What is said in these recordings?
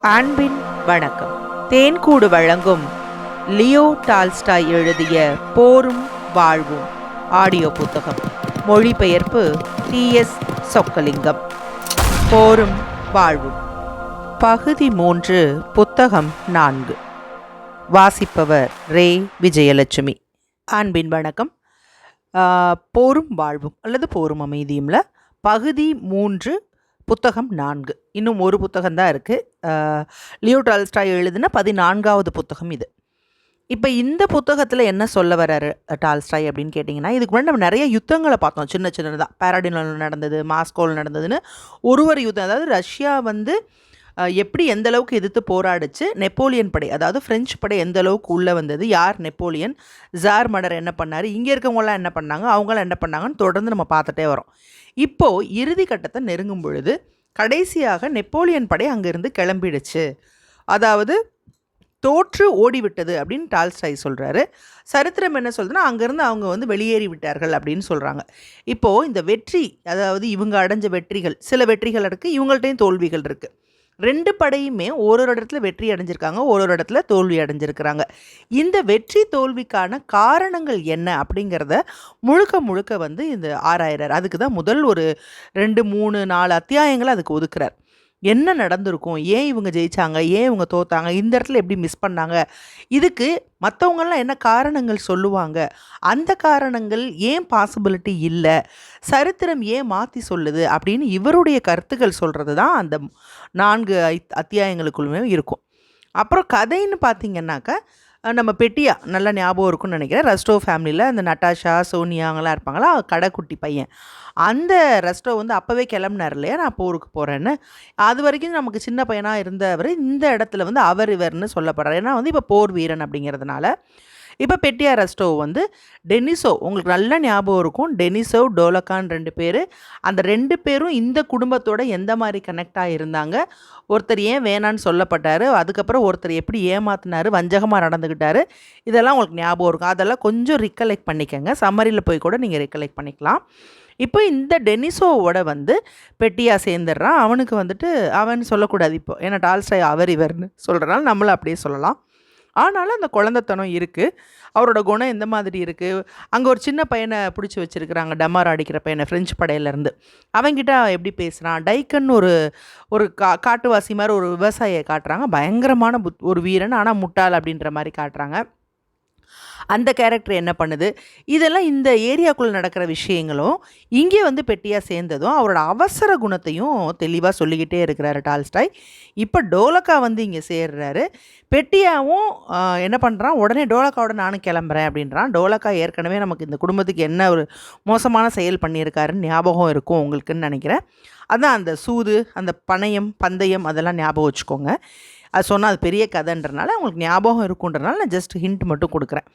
அன்பின் வணக்கம். தேன்கூடு வழங்கும் லியோ டால்ஸ்டாய் எழுதிய போரும் வாழ்வும் ஆடியோ புத்தகம். மொழிபெயர்ப்பு TS சொக்கலிங்கம். போரும் வாழ்வும் பகுதி 3, புத்தகம் 4. வாசிப்பவர் ரே விஜயலட்சுமி. அன்பின் வணக்கம். போரும் வாழ்வும் அல்லது போரும் அமைதியும்ல பகுதி 3, புத்தகம் 4. இன்னும் ஒரு புத்தகம் தான் இருக்குது. லியோ டால்ஸ்டாய் எழுதின 14வது புத்தகம் இது. இப்போ இந்த புத்தகத்தில் என்ன சொல்ல வர்றாரு டால்ஸ்டாய் அப்படின்னு கேட்டிங்கன்னா, இதுக்கு முன்னாடி நம்ம நிறைய யுத்தங்களை பார்த்தோம். சின்ன சின்னதாக பாராடினில் நடந்தது, மாஸ்கோவில் நடந்ததுன்னு ஒரு யுத்தம். அதாவது ரஷ்யா எப்படி எந்த அளவுக்கு எதிர்த்து போராடிச்சு, நெப்போலியன் படை அதாவது ஃப்ரெஞ்சு படை எந்த அளவுக்கு உள்ளே வந்தது, யார் நெப்போலியன், ஜார் மடர் என்ன பண்ணார், இங்கே இருக்கவங்களாம் என்ன பண்ணாங்க, அவங்களாம் என்ன பண்ணாங்கன்னு தொடர்ந்து நம்ம பார்த்துட்டே வரோம். இப்போது இறுதி கட்டத்தை நெருங்கும் பொழுது கடைசியாக நெப்போலியன் படை அங்கேருந்து கிளம்பிடுச்சு, அதாவது தோற்று ஓடிவிட்டது அப்படின்னு டால்ஸ்டாய் சொல்கிறாரு. சரித்திரம் என்ன சொல்கிறதுன்னா, அங்கேருந்து அவங்க வெளியேறி விட்டார்கள் அப்படின்னு சொல்கிறாங்க. இப்போது இந்த வெற்றி, அதாவது இவங்க அடைஞ்ச வெற்றிகள், சில வெற்றிகள் இருக்குது, இவங்கள்ட்டையும் தோல்விகள் இருக்குது. 2 படையுமே ஒரு இடத்துல வெற்றி அடைஞ்சிருக்காங்க, ஒரு இடத்துல தோல்வி அடைஞ்சிருக்கிறாங்க. இந்த வெற்றி தோல்விக்கான காரணங்கள் என்ன அப்படிங்கிறத முழுக்க இந்த ஆராயிறார். அதுக்கு தான் முதல் ஒரு 2, 3, 4 அத்தியாயங்களை அதுக்கு ஒதுக்குறார். என்ன நடந்திருக்கும், ஏன் இவங்க ஜெயித்தாங்க, ஏன் இவங்க தோத்தாங்க, இந்த இடத்துல எப்படி மிஸ் பண்ணாங்க, இதுக்கு மற்றவங்களாம் என்ன காரணங்கள் சொல்லுவாங்க, அந்த காரணங்கள் ஏன் பாசிபிலிட்டி இல்லை, சரித்திரம் ஏன் மாற்றி சொல்லுது அப்படின்னு இவருடைய கருத்துக்கள் சொல்கிறது தான் அந்த 4 அத்தியாயங்களுக்குள்ளுமே இருக்கும். அப்புறம் கதைன்னு பார்த்திங்கன்னாக்கா, நம்ம பெட்டியா நல்லா ஞாபகம் இருக்குன்னு நினைக்கிறேன். ரெஸ்டோ ஃபேமிலியில் அந்த நட்டாஷா, சோனியா அவங்களாம் இருப்பாங்களா, கடைக்குட்டி பையன். அந்த ரெஸ்டோ அப்போவே கிளம்புனார் இல்லையா, நான் போருக்கு போகிறேன்னு. அது வரைக்கும் நமக்கு சின்ன பையனாக இருந்தவர் இந்த இடத்துல அவர் இவர்னு சொல்லப்படுறார். ஏன்னா இப்போ போர் வீரன் அப்படிங்கிறதுனால. இப்போ பெட்டியா ரெஸ்டோ டெனிசோ, உங்களுக்கு நல்லா ஞாபகம் இருக்கும், டெனிசோ, டோலக்கான் 2 பேர். அந்த 2 பேரும் இந்த குடும்பத்தோட எந்த மாதிரி கனெக்டாக இருந்தாங்க, ஒருத்தர் ஏன் வேணான்னு சொல்லப்பட்டார், அதுக்கப்புறம் ஒருத்தர் எப்படி ஏமாத்தினார், வஞ்சகமாக நடந்துக்கிட்டார், இதெல்லாம் உங்களுக்கு ஞாபகம் இருக்கும். அதெல்லாம் கொஞ்சம் ரிகலெக்ட் பண்ணிக்கோங்க, சம்மரியில் போய் கூட நீங்கள் ரிகலெக்ட் பண்ணிக்கலாம். இப்போ இந்த டெனிசோவோட பெட்டியா சேர்ந்துடுறான். அவனுக்கு அவன் சொல்லக்கூடாது இப்போ, ஏன்னா டால்ஸ்டாய் அவர் இவர்னு சொல்கிறனால நம்மளும் அப்படியே சொல்லலாம். ஆனாலும் அந்த குழந்தைத்தனம் இருக்குது. அவரோட குணம் எந்த மாதிரி இருக்குது, அங்கே ஒரு சின்ன பையனை பிடிச்சி வச்சுருக்கிறாங்க, டமார் அடிக்கிற பையனை, ஃப்ரெஞ்சு படையிலேருந்து. அவங்கிட்ட எப்படி பேசுகிறான், டைக்கன் ஒரு காட்டுவாசி மாதிரி ஒரு விவசாயியை காட்டுறாங்க, பயங்கரமான ஒரு வீரன், ஆனால் முட்டாள் அப்படின்ற மாதிரி காட்டுறாங்க. அந்த கேரக்டர் என்ன பண்ணுது, இதெல்லாம் இந்த ஏரியாக்குள்ளே நடக்கிற விஷயங்களும் இங்கே பெட்டியா சேர்ந்ததும் அவரோட அவசர குணத்தையும் தெளிவாக சொல்லிக்கிட்டே இருக்கிறாரு டால்ஸ்டாய். இப்போ டோலக்கா இங்கே சேர்றாரு. பெட்டியாவும் என்ன பண்ணுறான், உடனே டோலக்காவோட நானும் கிளம்புறேன் அப்படின்றான். டோலக்கா ஏற்கனவே நமக்கு இந்த குடும்பத்துக்கு என்ன ஒரு மோசமான செயல் பண்ணியிருக்காருன்னு ஞாபகம் இருக்கும் உங்களுக்குன்னு நினைக்கிறேன். அதான் அந்த சூது, அந்த பந்தயம் அதெல்லாம் ஞாபகம் வச்சுக்கோங்க. அது சொன்னால் அது பெரிய கதைன்றனால உங்களுக்கு ஞாபகம் இருக்குன்றனால நான் ஜஸ்ட் ஹிண்ட் மட்டும் கொடுக்குறேன்.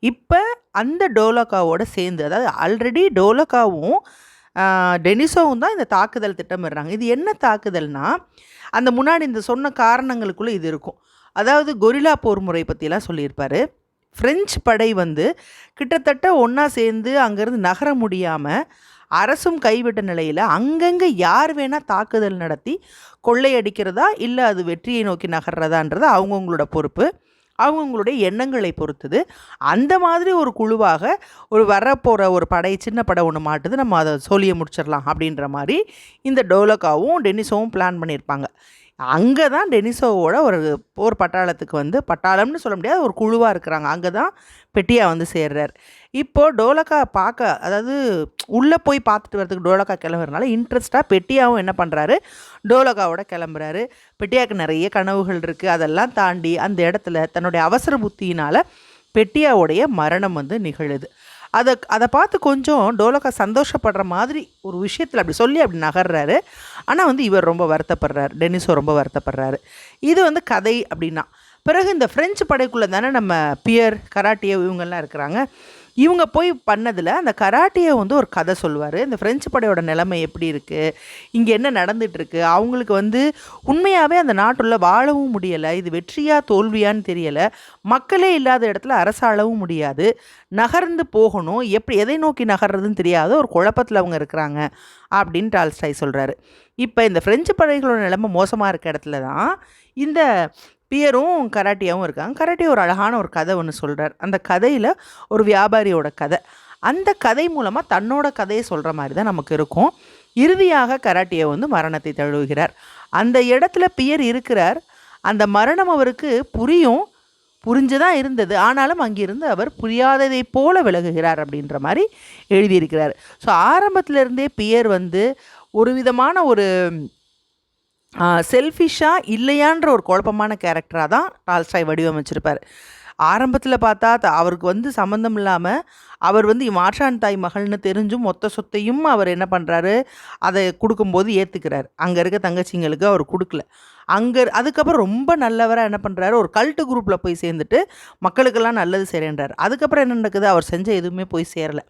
இப்போ அந்த டோலக்காவோட சேர்ந்து, அதாவது ஆல்ரெடி டோலக்காவும் டெனிசோவும் தான் இந்த தாக்குதல் திட்டமிடுறாங்க. இது என்ன தாக்குதல்னால், அந்த முன்னாடி இந்த சொன்ன காரணங்களுக்குள்ளே இது இருக்கும். அதாவது கொரில்லா போர் முறை பற்றிலாம் சொல்லியிருப்பார். ஃப்ரெஞ்சு படை கிட்டத்தட்ட ஒன்றா சேர்ந்து அங்கேருந்து நகர முடியாமல் அரசும் கைவிட்ட நிலையில் அங்கங்கே யார் வேணால் தாக்குதல் நடத்தி கொள்ளையடிக்கிறதா இல்லை அது வெற்றியை நோக்கி நகர்றதான்றது அவங்கவுங்களோட பொறுப்பு, அவங்கவுங்களுடைய எண்ணங்களை பொறுத்தது. அந்த மாதிரி ஒரு குழுவாக வரப்போகிற ஒரு படை, சின்ன படை ஒன்று மாட்டுது, நம்ம அதை சொல்லிய முடிச்சிடலாம் அப்படின்ற மாதிரி இந்த டோலக்காவும் டெனிசோவும் பிளான் பண்ணியிருப்பாங்க. அங்கே தான் டெனிசோவோட ஒரு போர் பட்டாளத்துக்கு பட்டாளம்னு சொல்ல முடியாது, ஒரு குழுவாக இருக்கிறாங்க. அங்கே தான் பெட்டியா சேர்றார். இப்போது டோலக்கா பார்க்க, அதாவது உள்ளே போய் பார்த்துட்டு வரதுக்கு டோலக்கா கிளம்புறதுனால இன்ட்ரெஸ்ட்டாக பெட்டியாவும் என்ன பண்ணுறாரு, டோலக்காவோட கிளம்புறாரு. பெட்டியாவுக்கு நிறைய கனவுகள் இருக்குது. அதெல்லாம் தாண்டி அந்த இடத்துல தன்னுடைய அவசர புத்தியினால் பெட்டியாவுடைய மரணம் நிகழுது. அதை பார்த்து கொஞ்சம் டோலக்கா சந்தோஷப்படுற மாதிரி ஒரு விஷயத்தில் அப்படி சொல்லி அப்படி நகர்றாரு. ஆனால் இவர் ரொம்ப வருத்தப்படுறாரு, டெனிசோ ரொம்ப வருத்தப்படுறாரு. இது கதை அப்படின்னா. பிறகு இந்த ஃப்ரெஞ்சு படைக்குள்ளே தானே நம்ம பியர், கராட்டியோ இவங்கெல்லாம் இருக்கிறாங்க. இவங்க போய் பண்ணதில் அந்த கராட்டியை வந்து ஒரு கதை சொல்லுவார். இந்த ஃப்ரெஞ்சு படையோட நிலைமை எப்படி இருக்குது, இங்கே என்ன நடந்துகிட்ருக்கு, அவங்களுக்கு வந்து உண்மையாகவே அந்த நாட்டுள்ள வாழவும் முடியலை, இது வெற்றியா தோல்வியான்னு தெரியலை, மக்களே இல்லாத இடத்துல அரசாளவும் முடியாது, நகர்ந்து போகணும், எப்படி எதை நோக்கி நகர்றதுன்னு தெரியாத ஒரு குழப்பத்தில் அவங்க இருக்கிறாங்க அப்படின்னு டால்ஸ்டாய் சொல்கிறாரு. இப்போ இந்த ஃப்ரெஞ்சு படைகளோட நிலைமை மோசமாக இருக்க இடத்துல தான் இந்த பியரும் கராட்டியாவும் இருக்காங்க. கராட்டி ஒரு அழகான ஒரு கதை ஒன்று சொல்கிறார். அந்த கதையில் ஒரு வியாபாரியோட கதை, அந்த கதை மூலமாக தன்னோட கதையை சொல்கிற மாதிரி தான் நமக்கு இருக்கும். இறுதியாக கராட்டியை வந்து மரணத்தை தழுவுகிறார். அந்த இடத்துல பியர் இருக்கிறார். அந்த மரணம் அவருக்கு புரிஞ்சுதான் இருந்தது, ஆனாலும் அங்கிருந்து அவர் புரியாததை போல விலகுகிறார் அப்படின்ற மாதிரி எழுதியிருக்கிறார். ஸோ ஆரம்பத்திலேருந்தே பியர் வந்து ஒரு விதமான ஒரு செல்ஃபிஷாக இல்லையான்ற ஒரு குழப்பமான கேரக்டராக தான் டால்ஸ்டாய் வடிவமைச்சிருப்பார். ஆரம்பத்தில் பார்த்தா அவருக்கு வந்து சம்மந்தம் இல்லாமல் அவர் வந்து மாற்றான் தாய் மகள்னு தெரிஞ்சும் மொத்த சொத்தையும் அவர் என்ன பண்ணுறாரு, அதை கொடுக்கும்போது ஏற்றுக்கிறார். அங்கே இருக்க தங்கச்சிங்களுக்கு அவர் கொடுக்கல. அதுக்கப்புறம் ரொம்ப நல்லவராக என்ன பண்ணுறாரு, ஒரு கல்ட்டு குரூப்பில் போய் சேர்ந்துட்டு மக்களுக்கெல்லாம் நல்லது செய்கிறேன்றார். அதுக்கப்புறம் என்ன நடக்குது, அவர் செஞ்ச எதுவுமே போய் சேரலை.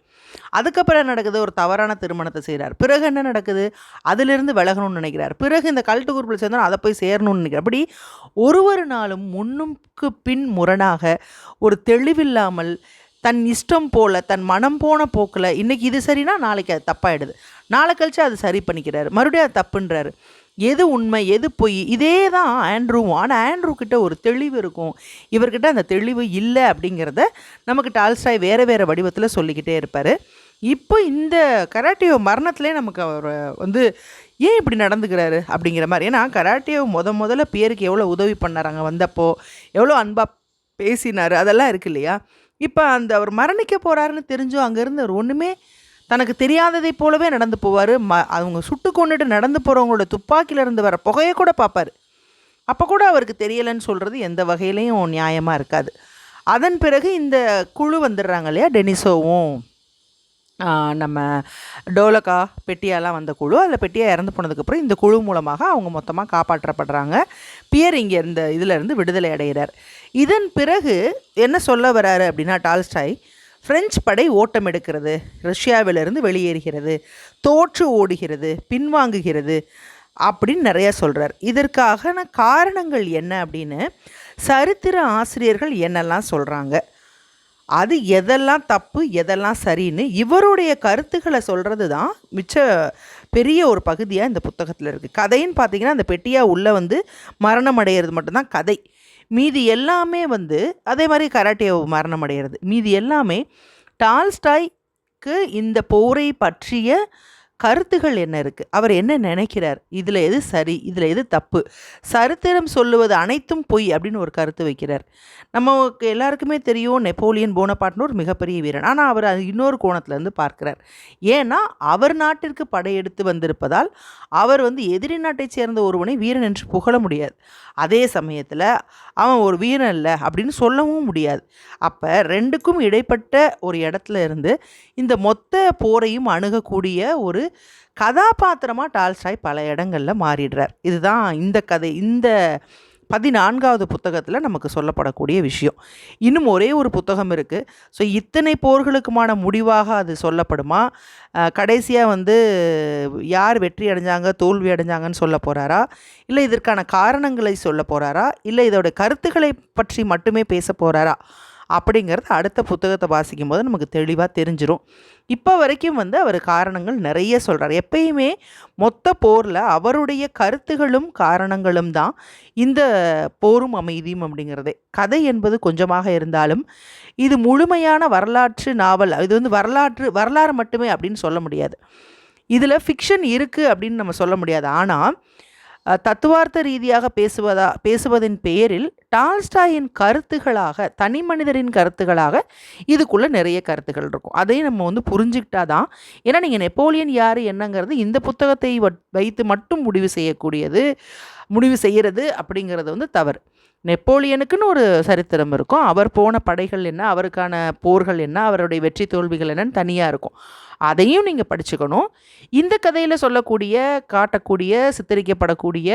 அதுக்கப்புறம் என்ன நடக்குது, ஒரு தவறான திருமணத்தை செய்கிறார். பிறகு என்ன நடக்குது, அதிலிருந்து விலகணும்னு நினைக்கிறார். பிறகு இந்த கல்ட்டு குரூப்பில் சேர்ந்தாலும் அதை போய் சேரணும்னு நினைக்கிறார். அப்படி ஒரு நாளும் முன்னுக்கு பின் முரணாக ஒரு தெளிவில்லாமல் தன் இஷ்டம் போல் தன் மனம் போன போக்கில் இன்றைக்கி இது சரினா நாளைக்கு அது தப்பாகிடுது, நாளை கழிச்சு அது சரி பண்ணிக்கிறாரு, மறுபடியும் அது தப்புன்றாரு. எது உண்மை எது பொய், இதே தான் ஆண்ட்ரூவும். ஆனால் ஆண்ட்ரூ கிட்ட ஒரு தெளிவு இருக்கும், இவர்கிட்ட அந்த தெளிவு இல்லை அப்படிங்கிறத நமக்கு டால்ஸ்டாய் வேறு வேறு வடிவத்தில் சொல்லிக்கிட்டே இருப்பார். இப்போ இந்த கராட்டியோ மரணத்துலேயே நமக்கு அவர் வந்து ஏன் இப்படி நடந்துக்கிறாரு அப்படிங்கிற மாதிரி. ஏன்னா கராட்டியோ முதல்ல பேருக்கு எவ்வளோ உதவி பண்ணார், அங்கே வந்தப்போ எவ்வளோ அன்பாக பேசினார், அதெல்லாம் இருக்கு இல்லையா. இப்போ அந்த அவர் மரணிக்க போகிறாருன்னு தெரிஞ்சும் அங்கேருந்து அவர் ஒன்றுமே தனக்கு தெரியாததை போலவே நடந்து போவார். அவங்க சுட்டு கொண்டுட்டு நடந்து போகிறவங்களோட துப்பாக்கியிலேருந்து வர புகையை கூட பார்ப்பார். அப்போ கூட அவருக்கு தெரியலைன்னு சொல்கிறது எந்த வகையிலையும் நியாயமாக இருக்காது. அதன் பிறகு இந்த குழு வந்துடுறாங்க இல்லையா, டெனிசோவும் நம்ம டோலக்கா பெட்டியாலாம் வந்த குழு. அதில் பெட்டியா இறந்து போனதுக்கப்புறம் இந்த குழு மூலமாக அவங்க மொத்தமாக காப்பாற்றப்படுறாங்க. பியர் இங்கே இந்த இதிலேருந்து விடுதலை அடைகிறார். இதன் பிறகு என்ன சொல்ல வராரு அப்படின்னா டால்ஸ்டாய், பிரெஞ்சு படை ஓட்டம் எடுக்கிறது, ரஷ்யாவிலிருந்து வெளியேறுகிறது, தோற்று ஓடுகிறது, பின்வாங்குகிறது அப்படின்னு நிறையா சொல்கிறார். இதற்கான காரணங்கள் என்ன அப்படின்னு சரித்திர ஆசிரியர்கள் என்னெல்லாம் சொல்கிறாங்க, அது எதெல்லாம் தப்பு எதெல்லாம் சரின்னு இவருடைய கருத்துக்களை சொல்கிறது தான் மிச்ச பெரிய ஒரு பகுதியாக இந்த புத்தகத்தில் இருக்குது. கதைன்னு பார்த்திங்கன்னா அந்த பெட்டியா உள்ளே வந்து மரணம் அடைகிறது மட்டும்தான் கதை. மீதி எல்லாமே வந்து அதே மாதிரி கராட்டியை மரணம் அடைகிறது. மீதி எல்லாமே டால்ஸ்டாய்க்கு இந்த போரை பற்றிய கருத்துகள் என்ன இருக்குது, அவர் என்ன நினைக்கிறார், இதில் எது சரி இதில் எது தப்பு, சரித்திரம் சொல்லுவது அனைத்தும் பொய் அப்படின்னு ஒரு கருத்து வைக்கிறார். நமக்கு எல்லாருக்குமே தெரியும் நெப்போலியன் போனபார்ட்னு ஒரு மிகப்பெரிய வீரன். ஆனால் அவர் அது இன்னொரு கோணத்துலேருந்து பார்க்கிறார். ஏன்னா அவர் நாட்டிற்கு படையெடுத்து வந்திருப்பதால் அவர் வந்து எதிரி நாட்டை சேர்ந்த ஒருவனை வீரன் என்று புகழ முடியாது. அதே சமயத்தில் அவன் ஒரு வீரன் இல்லை அப்படின்னு சொல்லவும் முடியாது. அப்போ ரெண்டுக்கும் இடைப்பட்ட ஒரு இடத்துல இருந்து இந்த மொத்த போரையும் அணுகக்கூடிய ஒரு கதாபாத்திரமாக டால்ஸ்டாய் பல இடங்களில் மாறிடுறார். இதுதான் இந்த கதை, இந்த 14வது புத்தகத்தில் நமக்கு சொல்லப்படக்கூடிய விஷயம். இன்னும் ஒரே ஒரு புத்தகம் இருக்குது. ஸோ இத்தனை போர்களுக்குமான முடிவாக அது சொல்லப்படுமா, கடைசியாக வந்து யார் வெற்றி அடைஞ்சாங்க தோல்வி அடைஞ்சாங்கன்னு சொல்ல போகிறாரா, இல்லை இதற்கான காரணங்களை சொல்ல போகிறாரா, இல்லை இதோட கருத்துக்களை பற்றி மட்டுமே பேச போகிறாரா அப்படிங்கிறது அடுத்த புத்தகத்தை வாசிக்கும் போது நமக்கு தெளிவாக தெரிஞ்சிடும். இப்போ வரைக்கும் வந்து அவர் காரணங்கள் நிறைய சொல்கிறார். எப்பயுமே மொத்த போரில் அவருடைய கருத்துகளும் காரணங்களும் தான் இந்த போரும் அமைதியும் அப்படிங்கிறதே. கதை என்பது கொஞ்சமாக இருந்தாலும் இது முழுமையான வரலாற்று நாவல். இது வந்து வரலாறு மட்டுமே அப்படின்னு சொல்ல முடியாது. இதில் ஃபிக்ஷன் இருக்குது அப்படின்னு நம்ம சொல்ல முடியாது. ஆனால் தத்துவார்த்த ரீதியாக பேசுவதின் பெயரில் டால்ஸ்டாயின் கருத்துகளாக, தனி மனிதரின் கருத்துகளாக இதுக்குள்ளே நிறைய கருத்துக்கள் இருக்கும். அதையும் நம்ம வந்து புரிஞ்சுக்கிட்டா தான். ஏன்னா நீங்கள் நெப்போலியன் யார் என்னங்கிறது இந்த புத்தகத்தை வைத்து மட்டும் முடிவு செய்கிறது அப்படிங்கிறது வந்து தவறு. நெப்போலியனுக்குன்னு ஒரு சரித்திரம் இருக்கும். அவர் போன படைகள் என்ன, அவருக்கான போர்கள் என்ன, அவருடைய வெற்றி தோல்விகள் என்னன்னு தனியாக இருக்கும். அதையும் நீங்கள் படிச்சுக்கணும். இந்த கதையில் சொல்லக்கூடிய, காட்டக்கூடிய, சித்தரிக்கப்படக்கூடிய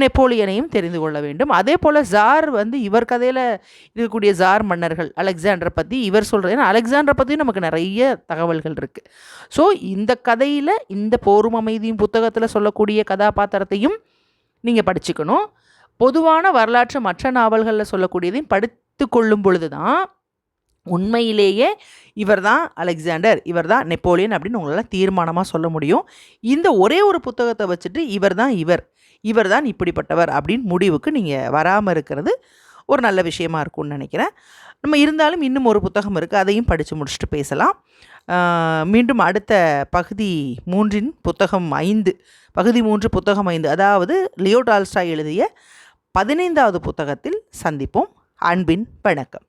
நெப்போலியனையும் தெரிந்து கொள்ள வேண்டும். அதே போல் ஜார் இவர் கதையில் இருக்கக்கூடிய ஜார் மன்னர்கள் அலெக்சாண்டரை பற்றி இவர் சொல்கிறது. ஏன்னா அலெக்சாண்டரை பற்றியும் நமக்கு நிறைய தகவல்கள் இருக்குது. ஸோ இந்த கதையில், இந்த போரும் அமைதியும் புத்தகத்தில் சொல்லக்கூடிய கதாபாத்திரத்தையும் நீங்கள் படிச்சுக்கணும். பொதுவான வரலாற்று மற்ற நாவல்களில் சொல்லக்கூடியதையும் படித்து கொள்ளும் பொழுது தான் உண்மையிலேயே இவர் தான் அலெக்சாண்டர், இவர் தான் நெப்போலியன் அப்படின்னு உங்களால் தீர்மானமாக சொல்ல முடியும். இந்த ஒரே ஒரு புத்தகத்தை வச்சுட்டு இவர் தான் இப்படிப்பட்டவர் அப்படின்னு முடிவுக்கு நீங்கள் வராமல் இருக்கிறது ஒரு நல்ல விஷயமா இருக்கும்னு நினைக்கிறேன். நம்ம இருந்தாலும் இன்னும் ஒரு புத்தகம் இருக்குது, அதையும் படித்து முடிச்சுட்டு பேசலாம். மீண்டும் அடுத்த பகுதி 3 புத்தகம் 5, பகுதி 3 புத்தகம் 5, அதாவது லியோ டால்ஸ்டாய் எழுதிய 15வது புத்தகத்தில் சந்திப்போம். அன்பின் வணக்கம்.